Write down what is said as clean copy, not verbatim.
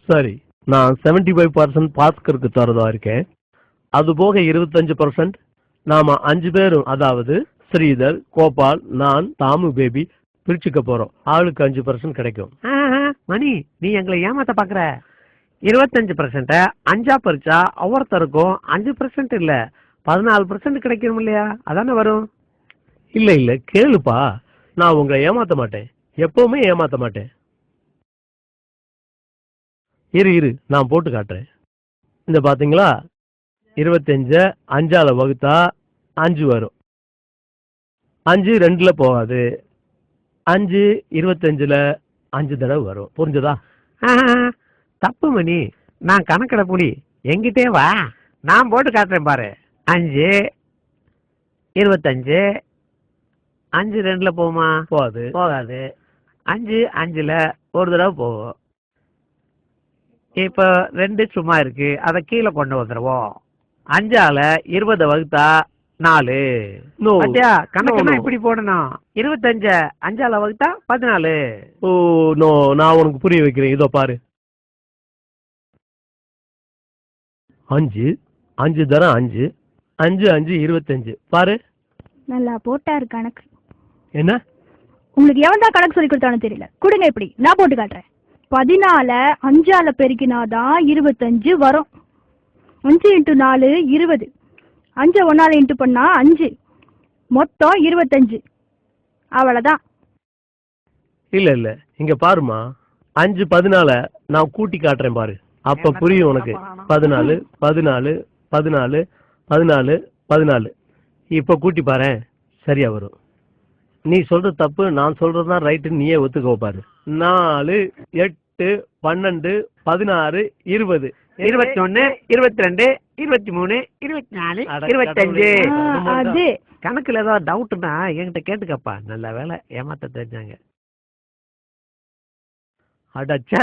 சரி, நான் 75% பாஸ்கருக்கு தரதா இருக்கேன். அது போக 25% நாம 5 பேரும், அதாவது ஸ்ரீதர், கோபால், நான், தாமு பேபி பிரிச்சுக்க போறோம். ஆளுக்கு 5% கிடைக்கும். மணி, நீ எங்களை ஏமாத்த பாக்குற. 25% 5ஆ பறிச்சா ஒவ்வொருத்தருக்கும் 5% இல்ல 14% கிடைக்கும் இல்லையா? அதானே வரும். இல்ல இல்ல, கேளுப்பா, நான் உங்களை ஏமாத்த மாட்டேன், எப்பவுமே ஏமாத்த மாட்டேன். இரு நான் போட்டு காட்டுறேன். இந்த பாத்தீங்களா, 25 5ஆல வகுத்தா 5 வரும். 5 2ல போகாது. 5 25ல 5 தடவை வரும். புரிஞ்சதா? தப்பு மணி, நான் கணக்கிட புடி. எங்கிட்டே வா, நான் போட்டு காட்டுறேன் பாரு. 5 25 5 2ல போகுமா? போகாது. போகாது. 5 5ல ஒரு தடவை போகும். இப்ப 2 சும்மா இருக்கு, அதை கீழே கொண்டு வந்துருவோம். 5ஆல 20 வகுத்தா 4. பாத்தியா, கணக்கு இப்படி போடணும். 25 5ஆல வகுத்தா 14. ஓ நோ, நான் உனக்கு புரிய வைக்கிறேன். இதோ பாரு, 5 5 தரம் 5 5 5 25. பாரு, நல்லா போட்டாரு கணக்கு. என்ன உங்களுக்கு எவன் தான் கணக்கு சொல்லி கொடுத்தானு தெரியல. கொடுங்க, இப்படி நான் போட்டு காட்டுறேன். 14 5ஆல பெருக்கினாதான் 25 வரும். 5 × 4 20. 5 1ஆல இன்ட்டு பண்ணா 5, மொத்தம் 25. அவ்வளவுதான். இல்ல இல்ல, இங்க பாருமா, 5 14 நான் கூட்டி காட்டுறேன் பாரு, அப்ப புரியும் உனக்கு. 14 14 14 14 14. இப்ப கூட்டி பாரு, சரியா வரும். நீ சொல்ற தப்பு, நான் சொல்றதுதான் ரைட்டுன்னு நீயே ஒத்துக்கோ பாரு. 4 8 12 16 20 21 22 23 24 25. அது கணக்குல ஏதாவது டவுட்னா என்கிட்ட கேட்டுக்கப்பா. நல்ல வேலை ஏமாத்த தெரிஞ்சாங்க. அடச்சா.